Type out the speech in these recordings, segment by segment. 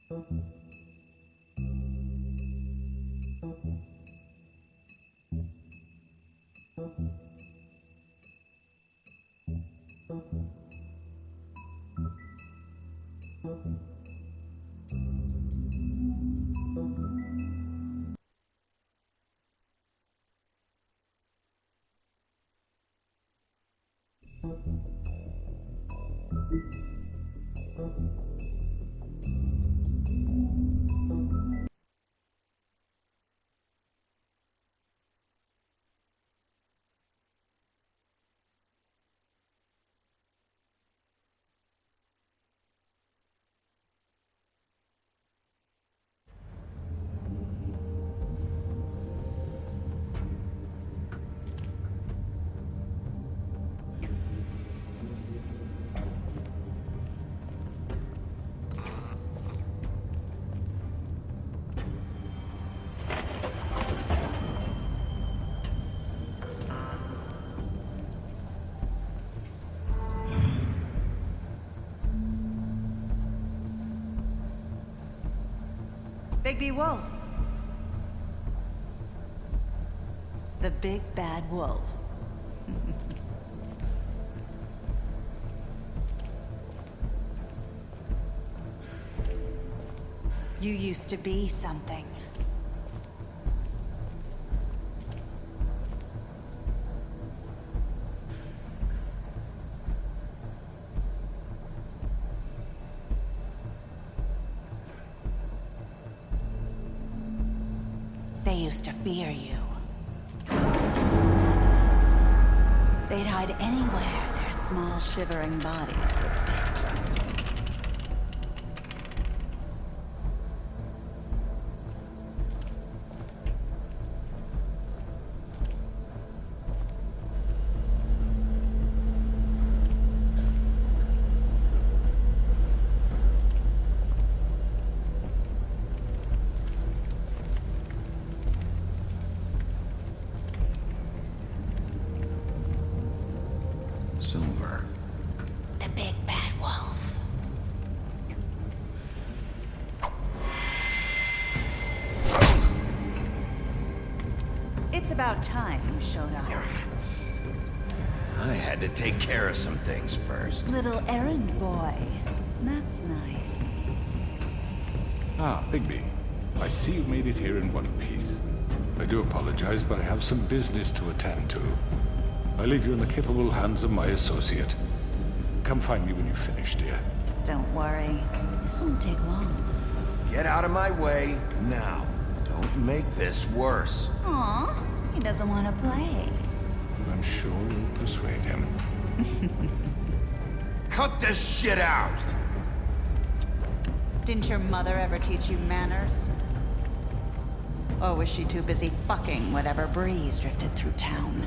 Big Wolf. The big bad wolf. You used to be something. They used to fear you. They'd hide anywhere their small, shivering bodies would fit. Silver. The big bad wolf. It's about time you showed up. I had to take care of some things first. Little errand boy. That's nice. Ah, Bigby. I see you made it here in one piece. I do apologize, but I have some business to attend to. I leave you in the capable hands of my associate. Come find me when you've finished, dear. Don't worry. This won't take long. Get out of my way now. Don't make this worse. Aw, he doesn't want to play. I'm sure you'll persuade him. Cut this shit out! Didn't your mother ever teach you manners? Or was she too busy fucking whatever breeze drifted through town?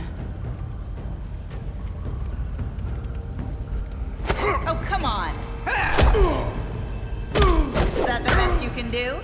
Oh, come on! Is that the best you can do?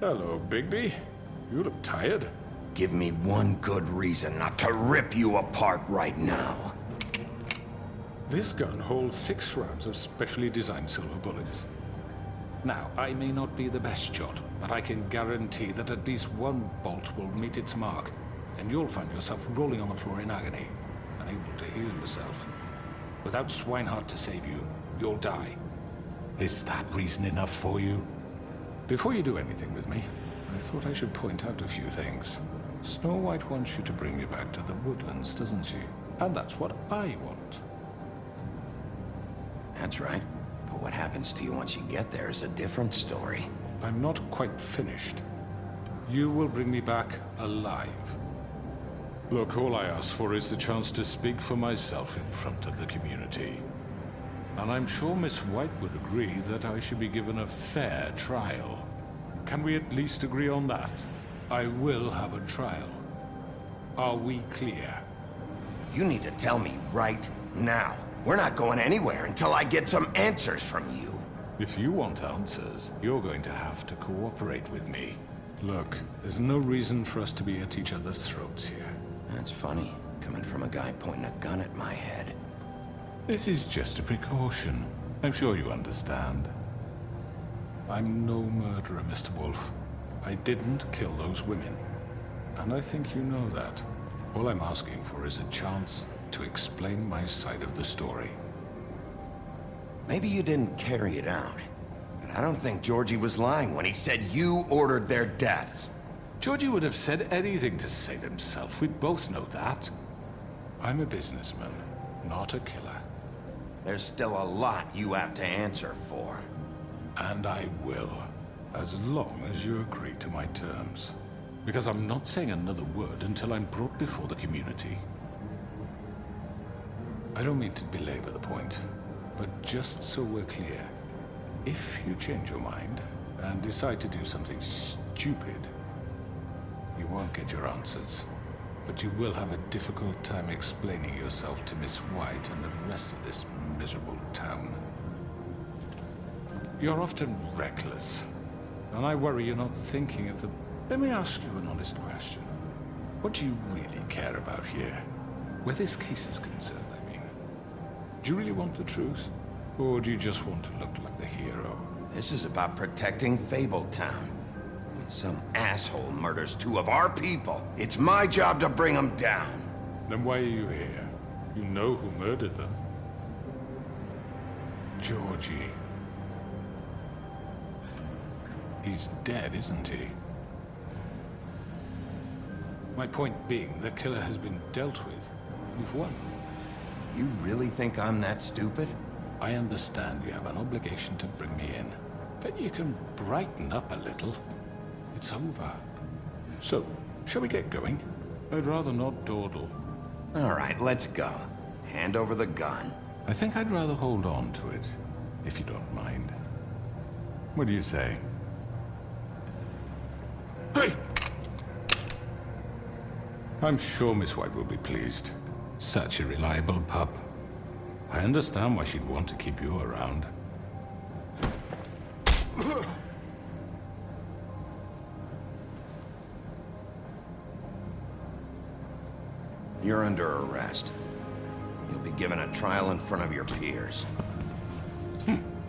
Hello, Bigby. You look tired. Give me one good reason not to rip you apart right now. This gun holds 6 rounds of specially designed silver bullets. Now, I may not be the best shot, but I can guarantee that at least one bolt will meet its mark, and you'll find yourself rolling on the floor in agony, unable to heal yourself. Without Swinehart to save you, you'll die. Is that reason enough for you? Before you do anything with me, I thought I should point out a few things. Snow White wants you to bring me back to the woodlands, doesn't she? And that's what I want. That's right. But what happens to you once you get there is a different story. I'm not quite finished. You will bring me back alive. Look, all I ask for is the chance to speak for myself in front of the community. And I'm sure Miss White would agree that I should be given a fair trial. Can we at least agree on that? I will have a trial. Are we clear? You need to tell me right now. We're not going anywhere until I get some answers from you. If you want answers, you're going to have to cooperate with me. Look, there's no reason for us to be at each other's throats here. That's funny, coming from a guy pointing a gun at my head. This is just a precaution. I'm sure you understand. I'm no murderer, Mr. Wolf. I didn't kill those women. And I think you know that. All I'm asking for is a chance to explain my side of the story. Maybe you didn't carry it out, but I don't think Georgie was lying when he said you ordered their deaths. Georgie would have said anything to save himself. We both know that. I'm a businessman, not a killer. There's still a lot you have to answer for. And I will, as long as you agree to my terms. Because I'm not saying another word until I'm brought before the community. I don't mean to belabor the point, but just so we're clear, if you change your mind and decide to do something stupid, you won't get your answers. But you will have a difficult time explaining yourself to Miss White and the rest of this miserable town. You're often reckless, and I worry you're not thinking of the... Let me ask you an honest question. What do you really care about here? Where this case is concerned, I mean. Do you really want the truth? Or do you just want to look like the hero? This is about protecting Fabletown. When some asshole murders two of our people, it's my job to bring them down. Then why are you here? You know who murdered them. Georgie. He's dead, isn't he? My point being, the killer has been dealt with. You've won. You really think I'm that stupid? I understand you have an obligation to bring me in, but you can brighten up a little. It's over. So, shall we get going? I'd rather not dawdle. All right, let's go. Hand over the gun. I think I'd rather hold on to it, if you don't mind. What do you say? Hey! I'm sure Miss White will be pleased. Such a reliable pup. I understand why she'd want to keep you around. You're under arrest. You'll be given a trial in front of your peers.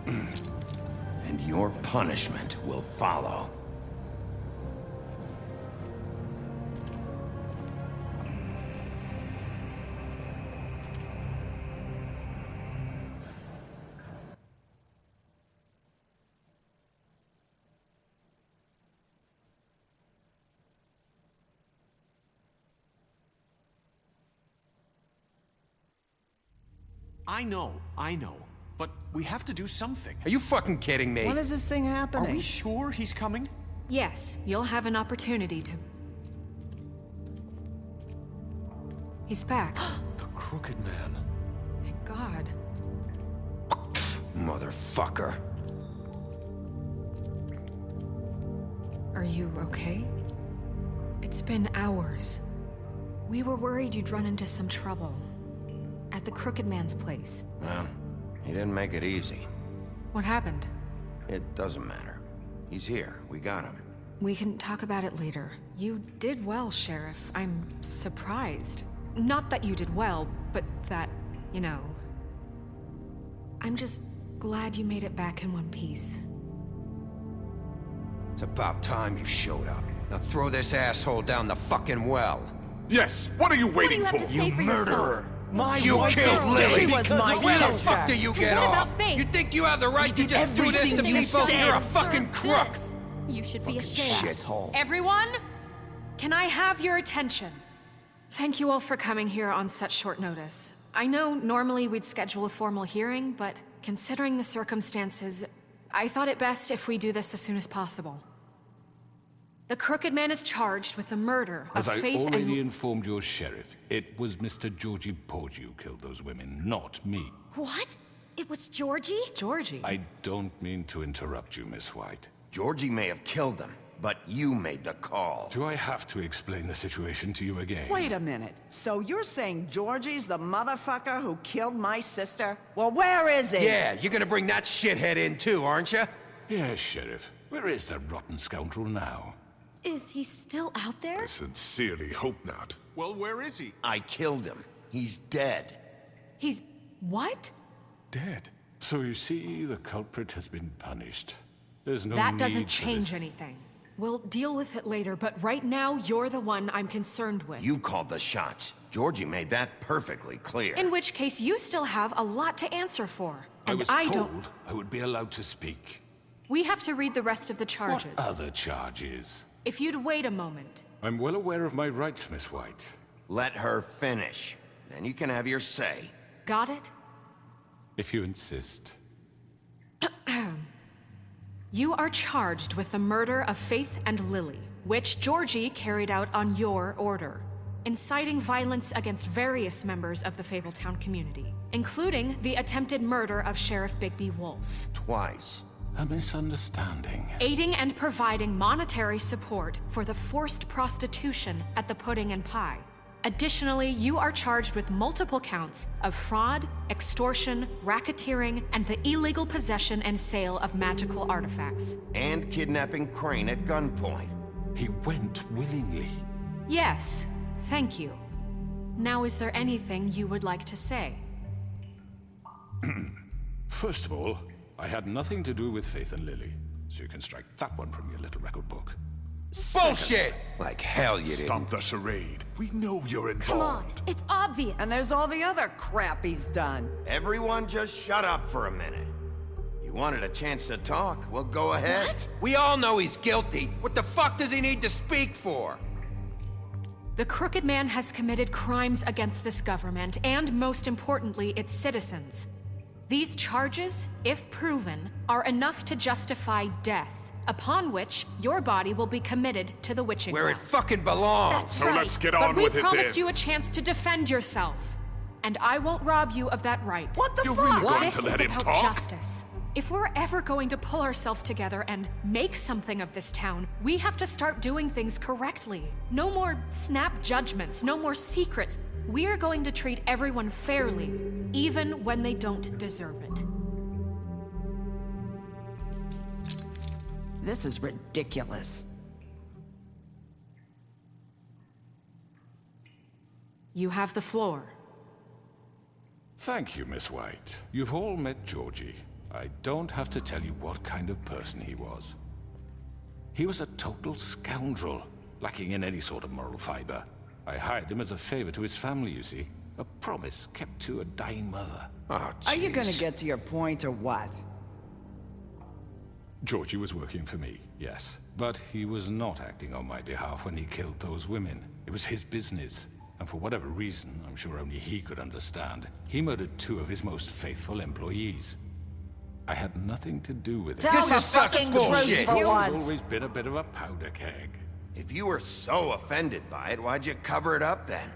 And your punishment will follow. I know. But we have to do something. Are you fucking kidding me? When is this thing Are happening? we sure he's coming? Yes, you'll have an opportunity to... He's back. The Crooked Man. Thank God. Motherfucker. Are you okay? It's been hours. We were worried you'd run into some trouble. At the Crooked Man's place. Well, he didn't make it easy. What happened? It doesn't matter. He's here. We got him. We can talk about it later. You did well, Sheriff. I'm surprised. Not that you did well, but that, you know... I'm just glad you made it back in one piece. It's about time you showed up. Now throw this asshole down the fucking well. Yes, what are you waiting What do you have to say for yourself? You killed Lily! She was my Where the sister. fuck do you get And what off? about Faith? You think you have the right to just do this to everything you people? said. You're a fucking crook! This. You should be ashamed. Shithole. Everyone, can I have your attention? Thank you all for coming here on such short notice. I know normally we'd schedule a formal hearing, but considering the circumstances, I thought it best if we do this as soon as possible. The Crooked Man is charged with the murder As of I Faith already and... informed your sheriff, it was Mr. Georgie Porgy who killed those women, not me. What? It was Georgie? Georgie? I don't mean to interrupt you, Miss White. Georgie may have killed him, but you made the call. Do I have to explain the situation to you again? Wait a minute. So you're saying Georgie's the motherfucker who killed my sister? Well, where is he? Yeah, you're gonna bring that shithead in too, aren't you? Yes, Sheriff. Where is that rotten scoundrel now? Is he still out there? I sincerely hope not. Well, where is he? I killed him. He's dead. He's... what? Dead. So you see, the culprit has been punished. There's no That need doesn't for change this. anything. We'll deal with it later, but right now, you're the one I'm concerned with. You called the shots. Georgie made that perfectly clear. In which case, you still have a lot to answer for. I And was I told don't... I would be allowed to speak. We have to read the rest of the charges. What other charges? If you'd wait a moment. I'm well aware of my rights, Miss White. Let her finish. Then you can have your say. Got it? If you insist. You are charged with the murder of Faith and Lily, which Georgie carried out on your order, inciting violence against various members of the Fabletown community, including the attempted murder of Sheriff Bigby Wolf. Twice. A misunderstanding. Aiding and providing monetary support for the forced prostitution at the Pudding and Pie. Additionally, you are charged with multiple counts of fraud, extortion, racketeering, and the illegal possession and sale of magical artifacts. And kidnapping Crane at gunpoint. He went willingly. Yes, thank you. Now, is there anything you would like to say? First of all, I had nothing to do with Faith and Lily, so you can strike that one from your little record book. Bullshit! Like hell you didn't. Stop the charade. We know you're involved. Come on, it's obvious. And there's all the other crap he's done. Everyone just shut up for a minute. You wanted a chance to talk? Well, go ahead. What? We all know he's guilty. What the fuck does he need to speak for? The Crooked Man has committed crimes against this government, and most importantly, its citizens. These charges, if proven, are enough to justify death, upon which your body will be committed to the witching Where it well. fucking belongs. That's So right. let's get But on we with it promised then. you a chance to defend yourself, and I won't rob you of that right. What the You're fuck? really going This to is let him about talk? justice. If we're ever going to pull ourselves together and make something of this town, we have to start doing things correctly. No more snap judgments, no more secrets. We are going to treat everyone fairly, even when they don't deserve it. This is ridiculous. You have the floor. Thank you, Miss White. You've all met Georgie. I don't have to tell you what kind of person he was. He was a total scoundrel, lacking in any sort of moral fiber. I hired him as a favor to his family, you see. A promise kept to a dying mother. Oh, Are you gonna jeez. get to your point or what? Georgie was working for me, yes. But he was not acting on my behalf when he killed those women. It was his business. And for whatever reason, I'm sure only he could understand, he murdered 2 of his most faithful employees. I had nothing to do with it. Tell This the is such fucking bullshit. truth for He's once. always been a bit of a powder keg. If you were so offended by it, why'd you cover it up then?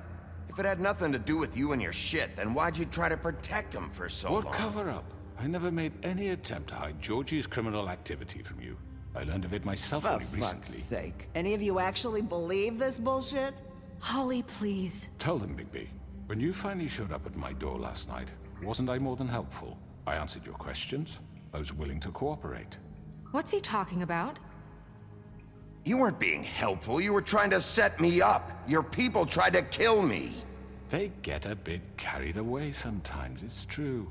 If it had nothing to do with you and your shit, then why'd you try to protect him for so What long? cover up? I never made any attempt to hide Georgie's criminal activity from you. I learned of it myself For only fuck's recently. sake. Any of you actually believe this bullshit? Holly, please. Tell them, Bigby. When you finally showed up at my door last night, wasn't I more than helpful? I answered your questions. I was willing to cooperate. What's he talking about? You weren't being helpful. You were trying to set me up. Your people tried to kill me. They get a bit carried away sometimes, it's true.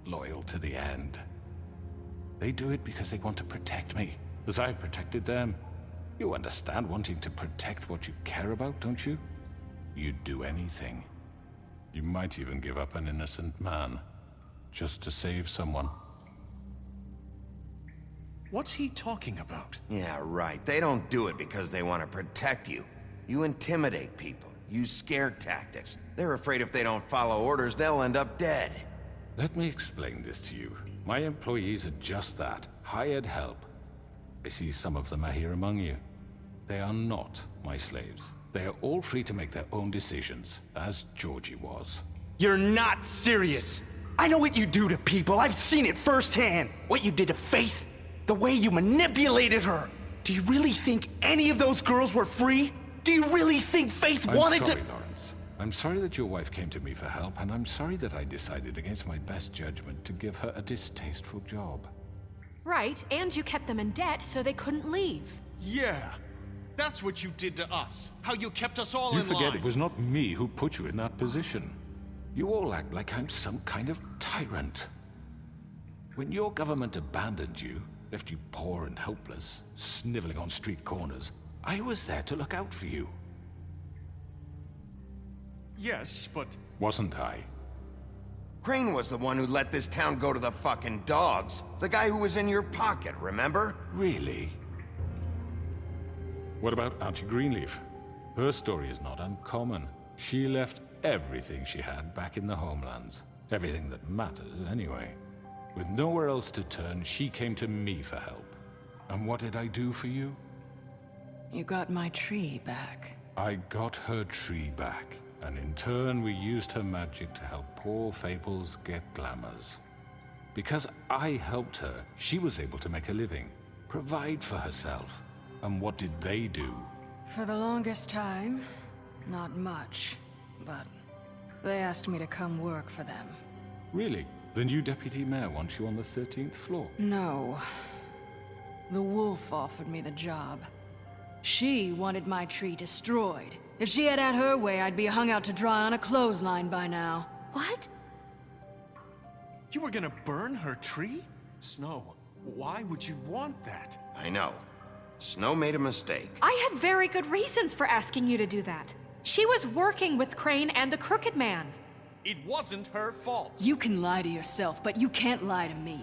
Loyal to the end. They do it because they want to protect me, as I protected them. You understand wanting to protect what you care about, don't you? You'd do anything. You might even give up an innocent man, just to save someone. What's he talking about? Yeah, right. They don't do it because they want to protect you. You intimidate people, use scare tactics. They're afraid if they don't follow orders, they'll end up dead. Let me explain this to you. My employees are just that, hired help. I see some of them are here among you. They are not my slaves. They are all free to make their own decisions, as Georgie was. You're not serious! I know what you do to people. I've seen it firsthand. What you did to Faith. The way you manipulated her. Do you really think any of those girls were free? Do you really think Faith wanted to— I'm sorry, Lawrence. I'm sorry that your wife came to me for help, and I'm sorry that I decided against my best judgment to give her a distasteful job. Right, and you kept them in debt so they couldn't leave. Yeah. That's what you did to us. How you kept us all You in line. forget it was not me who put you in that position. You all act like I'm some kind of tyrant. When your government abandoned you, left you poor and helpless, sniveling on street corners, I was there to look out for you. Yes, but... Wasn't I? Crane was the one who let this town go to the fucking dogs. The guy who was in your pocket, remember? Really? What about Auntie Greenleaf? Her story is not uncommon. She left everything she had back in the homelands. Everything that matters, anyway. With nowhere else to turn, she came to me for help. And what did I do for you? You got my tree back. I got her tree back, and in turn we used her magic to help poor Fables get glamours. Because I helped her, she was able to make a living, provide for herself. And what did they do? For the longest time, not much. But they asked me to come work for them. Really? The new deputy mayor wants you on the 13th floor? No. The wolf offered me the job. She wanted my tree destroyed. If she had her way, I'd be hung out to dry on a clothesline by now. What? You were gonna burn her tree? Snow, why would you want that? I know. Snow made a mistake. I had very good reasons for asking you to do that. She was working with Crane and the Crooked Man. It wasn't her fault. You can lie to yourself, but you can't lie to me.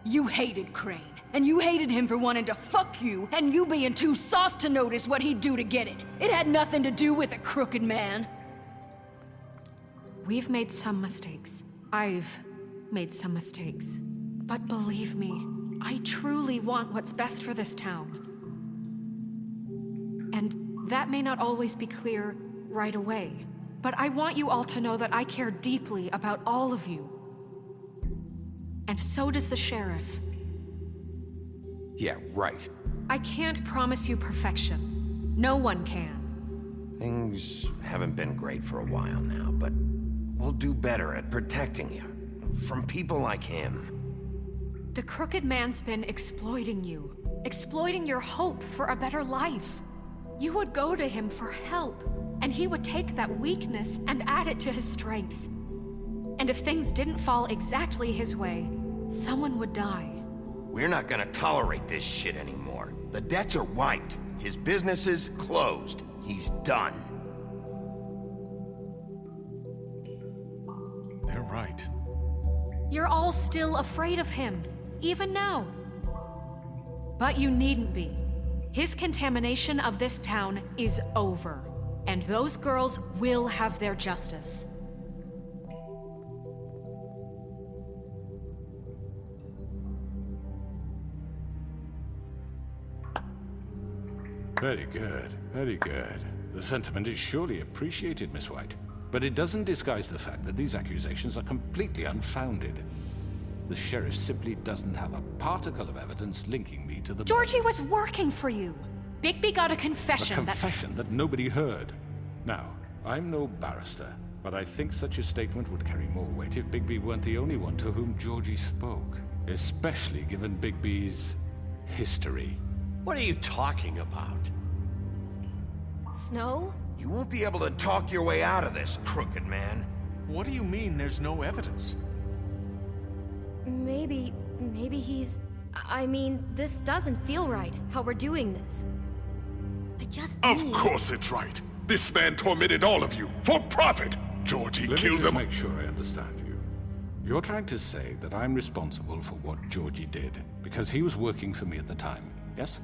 You hated Crane, and you hated him for wanting to fuck you, and you being too soft to notice what he'd do to get it. It had nothing to do with the Crooked Man. We've made some mistakes. I've made some mistakes. But believe me, I truly want what's best for this town. And that may not always be clear right away. But I want you all to know that I care deeply about all of you. And so does the sheriff. Yeah, right. I can't promise you perfection. No one can. Things haven't been great for a while now, but we'll do better at protecting you. From people like him. The Crooked Man's been exploiting you. Exploiting your hope for a better life. You would go to him for help, and he would take that weakness and add it to his strength. And if things didn't fall exactly his way, someone would die. We're not gonna tolerate this shit anymore. The debts are wiped. His business is closed. He's done. They're right. You're all still afraid of him, even now. But you needn't be. His contamination of this town is over, and those girls will have their justice. Very good, very good. The sentiment is surely appreciated, Miss White. But it doesn't disguise the fact that these accusations are completely unfounded. The sheriff simply doesn't have a particle of evidence linking me to the... Georgie was working for you. Bigby got a A confession confession that nobody heard. Now, I'm no barrister, but I think such a statement would carry more weight if Bigby weren't the only one to whom Georgie spoke. Especially given Bigby's history. What are you talking about? Snow? You won't be able to talk your way out of this, Crooked Man. What do you mean there's no evidence? Maybe he's... I mean, this doesn't feel right, how we're doing this. I just Of need... course it's right. This man tormented all of you for profit. Georgie Let me killed just him. make sure I understand you. You're trying to say that I'm responsible for what Georgie did because he was working for me at the time, yes?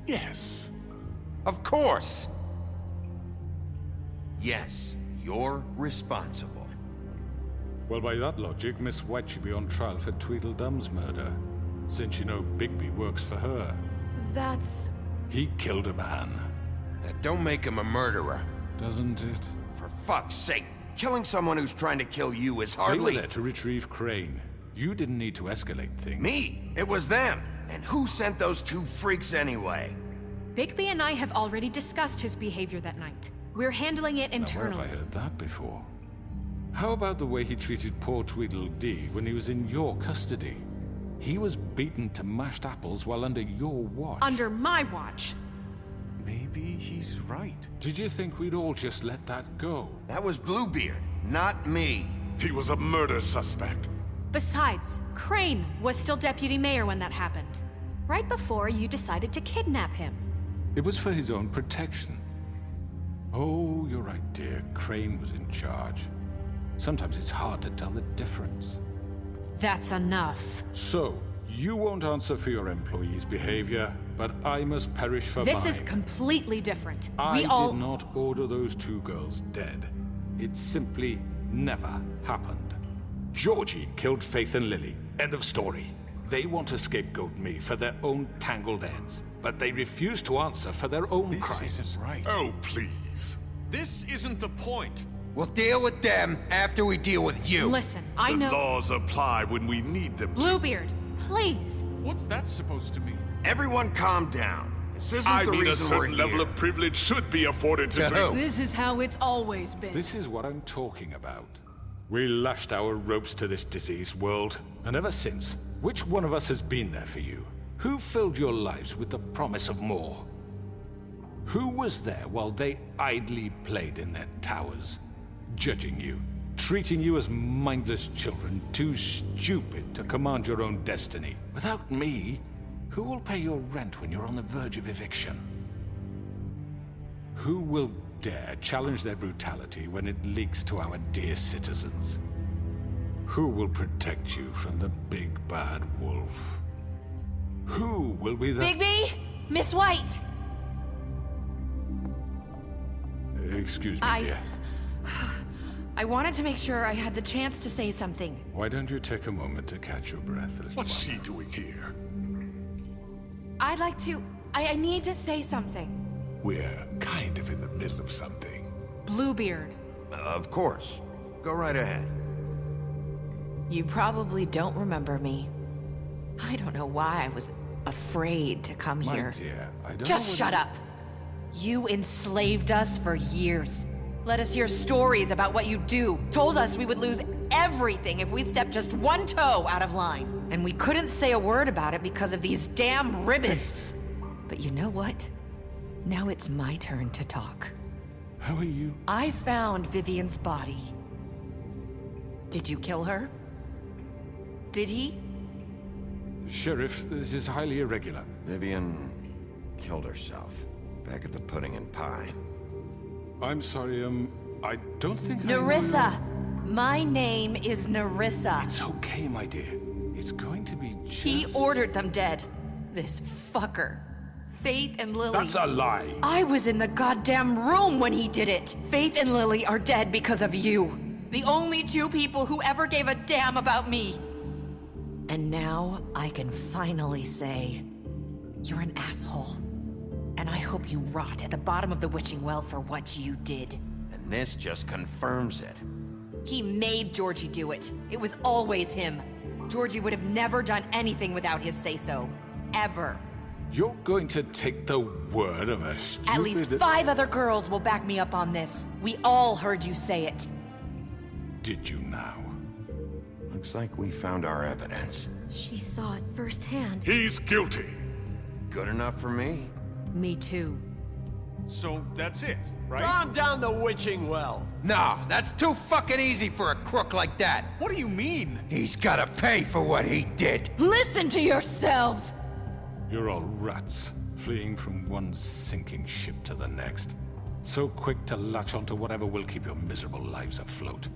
Yes. Of course. Yes, you're responsible. Well, by that logic, Miss White should be on trial for Tweedledum's murder, since you know Bigby works for her. That's... He killed a man. That don't make him a murderer. Doesn't it? For fuck's sake, Killing someone who's trying to kill you is They hardly... were there to retrieve Crane. You didn't need to escalate things. Me? It was them. And who sent those two freaks anyway? Bigby and I have already discussed his behavior that night. We're handling it Now, where internally. have I heard that before? How about the way he treated poor Tweedledee when he was in your custody? He was beaten to mashed apples while under your watch. Under my watch. Maybe he's right. Did you think we'd all just let that go? That was Bluebeard, not me. He was a murder suspect. Besides, Crane was still deputy mayor when that happened. Right before you decided to kidnap him. It was for his own protection. Oh, you're right, dear. Crane was in charge. Sometimes it's hard to tell the difference. That's enough. So, you won't answer for your employees' behavior, but I must perish for This mine. is completely different. I We all... did not order those two girls dead. It simply never happened. Georgie killed Faith and Lily. End of story. They want to scapegoat me for their own tangled ends, but they refuse to answer for their own This crimes. isn't right. Oh, please. This isn't the point. We'll deal with them after we deal with you. Listen, I The know... laws apply when we need them to. Bluebeard, please. What's that supposed to mean? Everyone calm down. This isn't I the mean, a reason we're certain level here. of privilege should be afforded to To who? This is how it's always been. This is what I'm talking about. We lashed our ropes to this diseased world, and ever since, which one of us has been there for you? Who filled your lives with the promise of more? Who was there while they idly played in their towers, judging you, treating you as mindless children, too stupid to command your own destiny? Without me, who will pay your rent when you're on the verge of eviction? Who will dare challenge their brutality when it leaks to our dear citizens? Who will protect you from the big bad wolf? Who will be the... Bigby? Miss White! Excuse me, dear. I wanted to make sure I had the chance to say something. Why don't you take a moment to catch your breath a little What's while? she doing here? I'd like to... I need to say something. We're kind of in the middle of something. Bluebeard. Of course. Go right ahead. You probably don't remember me. I don't know why I was afraid to come My here. dear, I don't Just know shut up. You enslaved us for years. Let us hear stories about what you do. Told us we would lose everything if we stepped just one toe out of line. And we couldn't say a word about it because of these damn ribbons. But you know what? Now it's my turn to talk. How are you? I found Vivian's body. Did you kill her? Did he? Sheriff, this is highly irregular. Vivian killed herself. Back at the Pudding and Pie. I'm sorry, I don't think Nerissa! My name is Nerissa. It's okay, my dear. It's going to be just... He ordered them dead. This fucker. Faith and Lily. That's a lie. I was in the goddamn room when he did it. Faith and Lily are dead because of you. The only two people who ever gave a damn about me. And now I can finally say, you're an asshole. And I hope you rot at the bottom of the witching well for what you did. And this just confirms it. He made Georgie do it. It was always him. Georgie would have never done anything without his say-so. Ever. You're going to take the word of a stupid... At least 5 other girls will back me up on this. We all heard you say it. Did you now? Looks like we found our evidence. She saw it firsthand. He's guilty. Good enough for me. Me too. So that's it, right? Calm down the witching well. Nah, that's too fucking easy for a crook like that. What do you mean? He's gotta pay for what he did. Listen to yourselves! You're all rats, fleeing from one sinking ship to the next. So quick to latch onto whatever will keep your miserable lives afloat.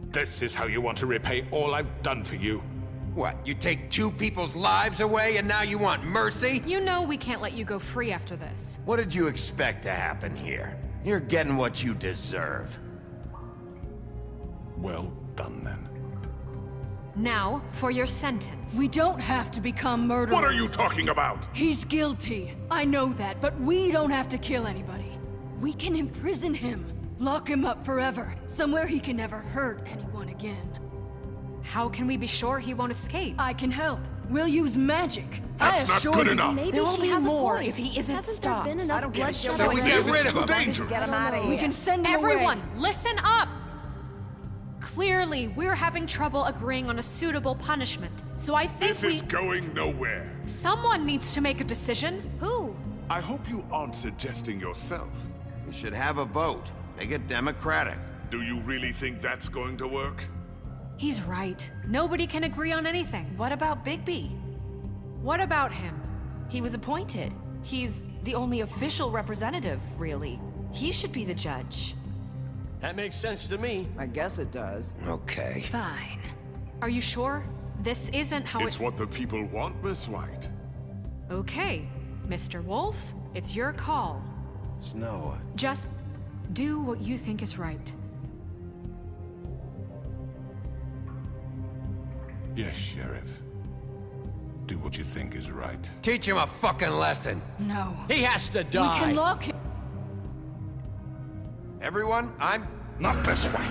This is how you want to repay all I've done for you? What, you take 2 people's lives away and now you want mercy? You know we can't let you go free after this. What did you expect to happen here? You're getting what you deserve. Well done, then. Now, for your sentence. We don't have to become murderers. What are you talking about? He's guilty. I know that, but we don't have to kill anybody. We can imprison him. Lock him up forever, somewhere he can never hurt anyone again. How can we be sure he won't escape? I can help. We'll use magic. That's not good enough. Maybe There will she be has more a point. if he isn't Hasn't stopped. there been I enough don't give a bloodshed shit So we already? get rid It's of too him. dangerous. Get him out of here. We can send him Everyone, away. listen up! Clearly, we're having trouble agreeing on a suitable punishment. So I think This is going nowhere. someone needs to make a decision. Who? I hope you aren't suggesting yourself. We should have a vote. Make it democratic. Do you really think that's going to work? He's right. Nobody can agree on anything. What about Bigby? What about him? He was appointed. He's the only official representative, really. He should be the judge. That makes sense to me. I guess it does. Okay. Fine. Are you sure? This isn't how It's what the people want, Miss White. Okay, Mr. Wolf, it's your call. Snow, Just do what you think is right. Yes, Sheriff. Do what you think is right. Teach him a fucking lesson. No. He has to We die. can lock him. everyone, I'm... Not this way.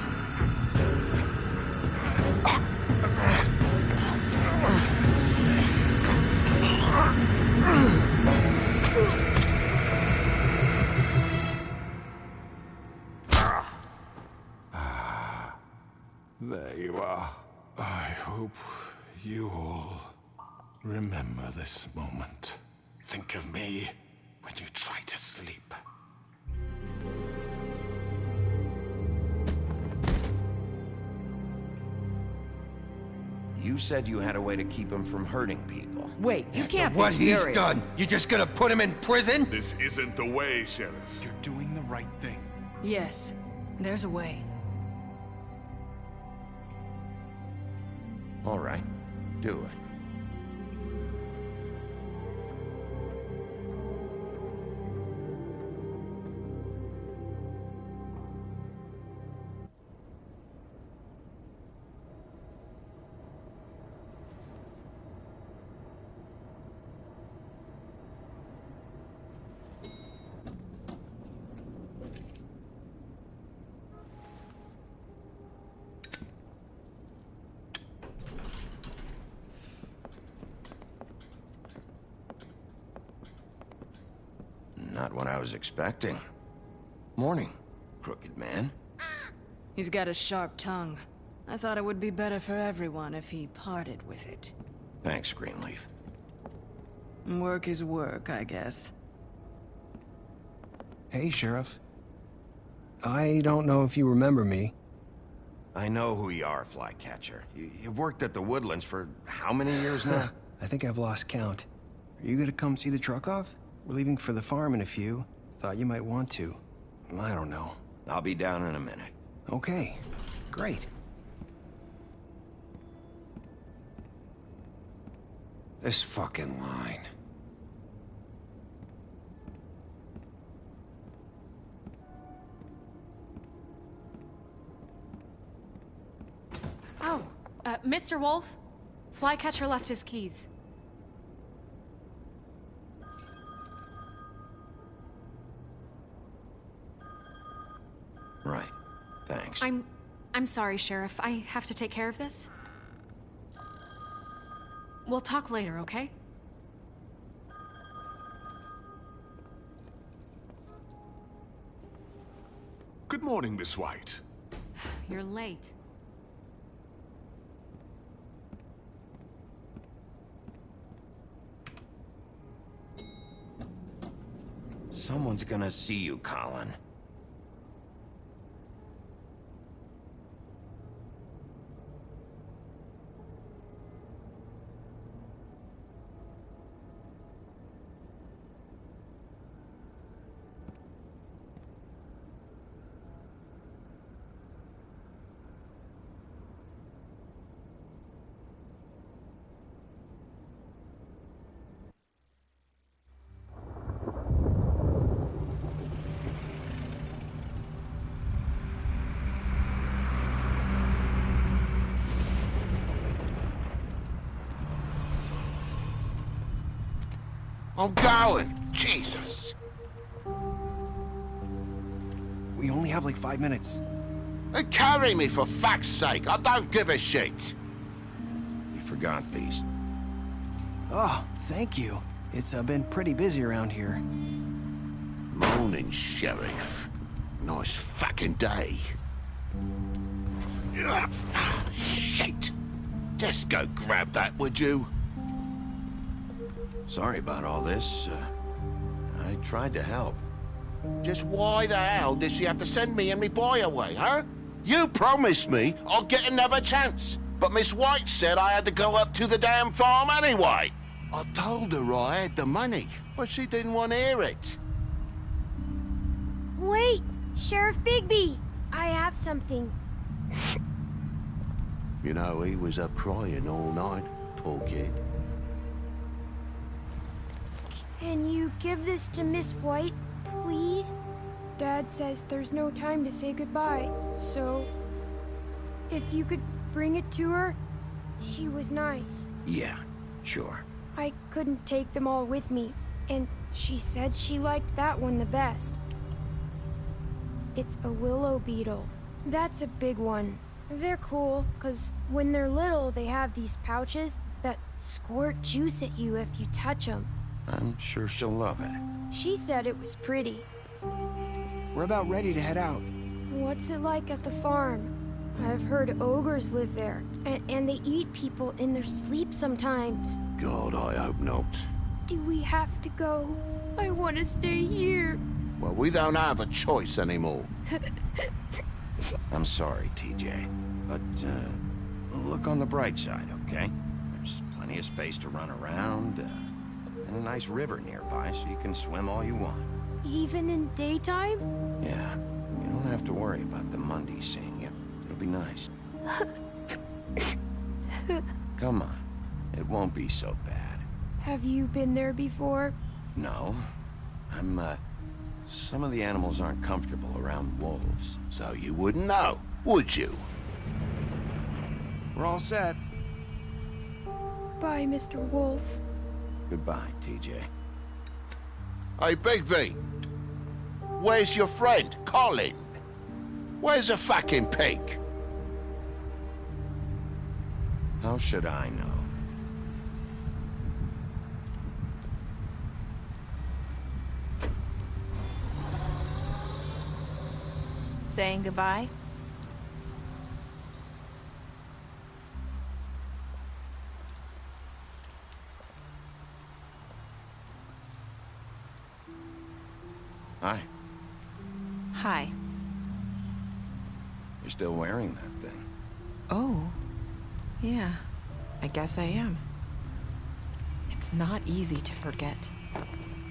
There you are. I hope you all remember this moment. Think of me when you try to sleep. You said you had a way to keep him from hurting people. Wait, you After can't what be serious. he's done, you just gonna put him in prison? This isn't the way, Sheriff. You're doing the right thing. Yes, there's a way. All right, do it. Not what I was expecting. Morning, crooked man. He's got a sharp tongue. I thought it would be better for everyone if he parted with it. Thanks, Greenleaf. Work is work, I guess. Hey, Sheriff. I don't know if you remember me. I know who you are, Flycatcher. You've worked at the Woodlands for how many years now? I think I've lost count. Are you gonna come see the truck off? We're leaving for the farm in a few. Thought you might want to. I don't know. I'll be down in a minute. Okay, great. This fucking line. Oh, Mr. Wolf, Flycatcher left his keys. Right. Thanks. I'm sorry, Sheriff. I have to take care of this. We'll talk later, okay? Good morning, Miss White. You're late. Someone's gonna see you, Colin. I'm going. Jesus. We only have like 5 minutes. Carry me, for fuck's sake. I don't give a shit. You forgot these. Oh, thank you. It's been pretty busy around here. Morning, Sheriff. Nice fucking day. Shit. Just go grab that, would you? Sorry about all this. I tried to help. Just why the hell did she have to send me and me boy away, huh? You promised me I'd get another chance, but Miss White said I had to go up to the damn farm anyway. I told her I had the money, but she didn't want to hear it. Wait, Sheriff Bigby, I have something. You know, he was up crying all night, poor kid. Can you give this to Miss White, please? Dad says there's no time to say goodbye, so if you could bring it to her, she was nice. Yeah, sure. I couldn't take them all with me, and she said she liked that one the best. It's a willow beetle. That's a big one. They're cool, 'cause when they're little, they have these pouches that squirt juice at you if you touch them. I'm sure she'll love it. She said it was pretty. We're about ready to head out. What's it like at the farm? I've heard ogres live there, and they eat people in their sleep sometimes. God, I hope not. Do we have to go? I want to stay here. Well, we don't have a choice anymore. I'm sorry, TJ, but look on the bright side, okay? There's plenty of space to run around, and a nice river nearby, so you can swim all you want. Even in daytime? Yeah, you don't have to worry about the Mondays seeing you. It'll be nice. Come on, it won't be so bad. Have you been there before? No, some of the animals aren't comfortable around wolves. So you wouldn't know, would you? We're all set. Bye, Mr. Wolf. Goodbye, TJ. Hey, Bigby. Where's your friend, Colin? Where's the fucking pig? How should I know? Saying goodbye? Hi. Hi. You're still wearing that thing. Oh. Yeah. I guess I am. It's not easy to forget.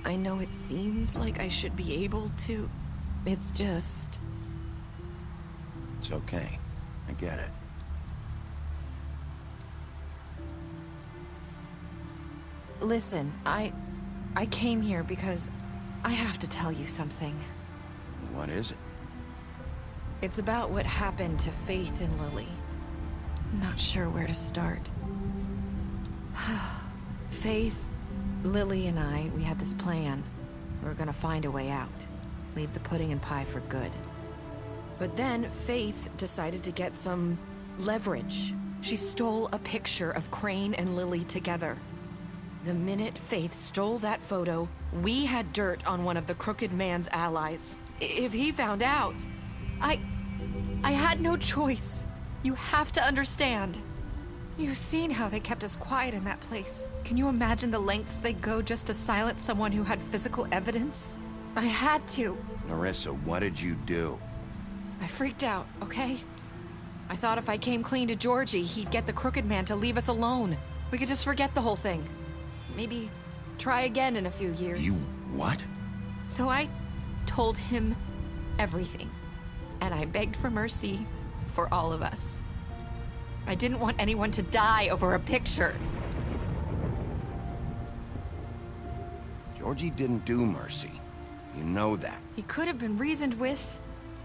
I know it seems like I should be able to. It's just... It's okay. I get it. Listen, I came here because I have to tell you something. What is it? It's about what happened to Faith and Lily. I'm not sure where to start. Faith, Lily, and I, we had this plan. We were gonna find a way out. Leave the pudding and pie for good. But then Faith decided to get some leverage. She stole a picture of Crane and Lily together. The minute Faith stole that photo, we had dirt on one of the Crooked Man's allies. If he found out, I had no choice. You have to understand. You've seen how they kept us quiet in that place. Can you imagine the lengths they go just to silence someone who had physical evidence? I had to. Narissa, what did you do? I freaked out, okay? I thought if I came clean to Georgie, he'd get the Crooked Man to leave us alone. We could just forget the whole thing. Maybe try again in a few years. You what? So I told him everything. And I begged for mercy for all of us. I didn't want anyone to die over a picture. Georgie didn't do mercy. You know that. He could have been reasoned with.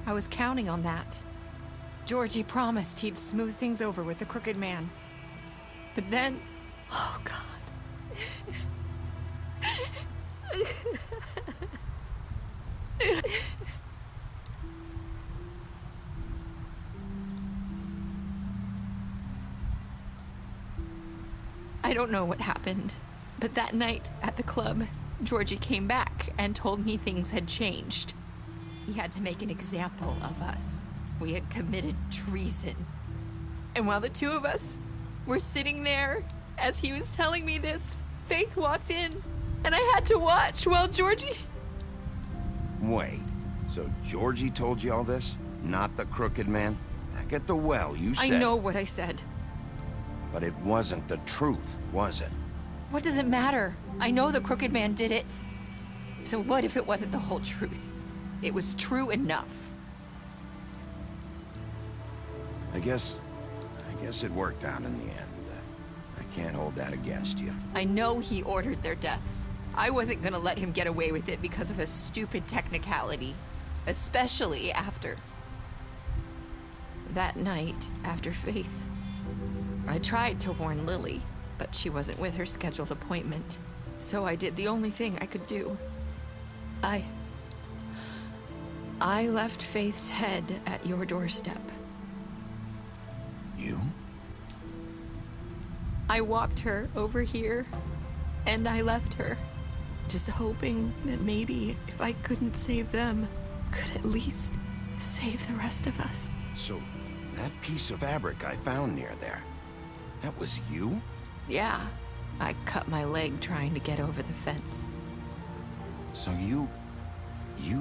I was counting on that. Georgie promised he'd smooth things over with the Crooked Man. But then... Oh, God. don't know what happened, but that night at the club, Georgie came back and told me things had changed. He had to make an example of us. We had committed treason. And while the two of us were sitting there, as he was telling me this, Faith walked in, and I had to watch while Georgie... Wait, so Georgie told you all this? Not the crooked man? Back at the well, you said... I know what I said. But it wasn't the truth, was it? What does it matter? I know the crooked man did it. So what if it wasn't the whole truth? It was true enough. I guess it worked out in the end. I can't hold that against you. I know he ordered their deaths. I wasn't gonna let him get away with it because of a stupid technicality. Especially after... that night, after Faith. I tried to warn Lily, but she wasn't with her scheduled appointment. So I did the only thing I could do. I left Faith's head at your doorstep. You? I walked her over here, and I left her. Just hoping that maybe if I couldn't save them, could at least save the rest of us. So, that piece of fabric I found near there, that was you? Yeah, I cut my leg trying to get over the fence. So you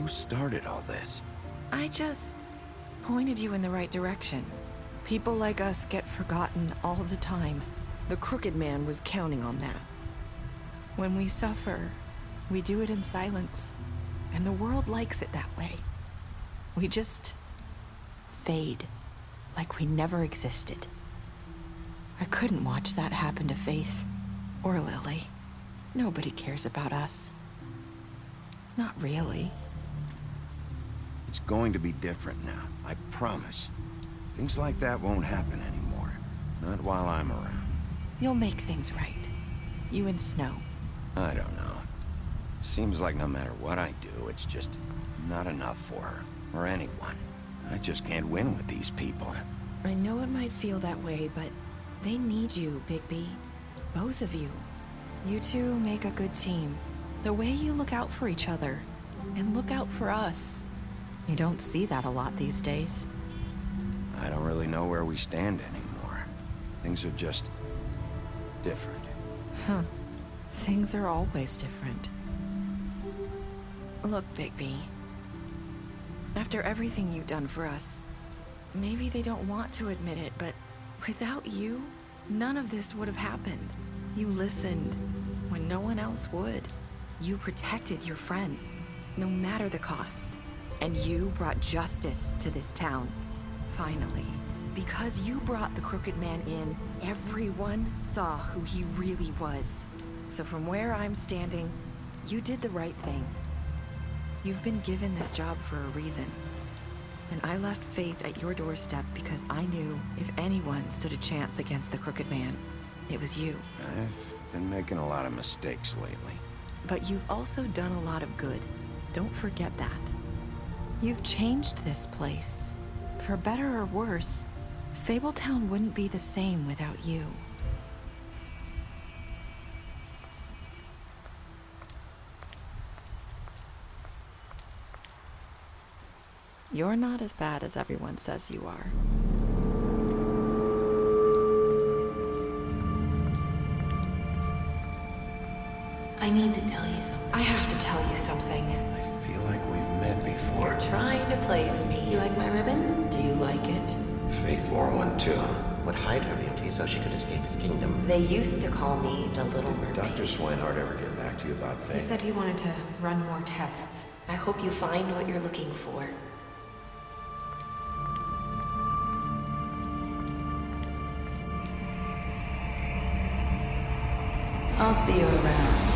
started all this? I just pointed you in the right direction. People like us get forgotten all the time. The crooked man was counting on that. When we suffer, we do it in silence, and the world likes it that way. We just fade, like we never existed. I couldn't watch that happen to Faith, or Lily. Nobody cares about us. Not really. It's going to be different now, I promise. Things like that won't happen anymore. Not while I'm around. You'll make things right. You and Snow. I don't know. Seems like no matter what I do, it's just not enough for her, or anyone. I just can't win with these people. I know it might feel that way, but they need you, Bigby. Both of you. You two make a good team. The way you look out for each other, and look out for us. You don't see that a lot these days. I don't really know where we stand anymore. Things are just different. Huh. Things are always different. Look, Bigby. After everything you've done for us, maybe they don't want to admit it, but without you, none of this would have happened. You listened when no one else would. You protected your friends, no matter the cost. And you brought justice to this town. Finally. Because you brought the crooked man in, everyone saw who he really was. So from where I'm standing, you did the right thing. You've been given this job for a reason. And I left Faith at your doorstep because I knew if anyone stood a chance against the crooked man, it was you. I've been making a lot of mistakes lately. But you've also done a lot of good. Don't forget that. You've changed this place. For better or worse, Fabletown wouldn't be the same without you. You're not as bad as everyone says you are. I need to tell you something. I have to tell you something. I feel like we've met before. You're trying to place me. You like my ribbon? Do you like it? Faith wore one too. Would hide her beauty so she could escape his kingdom. They used to call me the Little Mermaid. Dr. Swinehart ever get back to you about Faith? He said he wanted to run more tests. I hope you find what you're looking for. I'll see you around.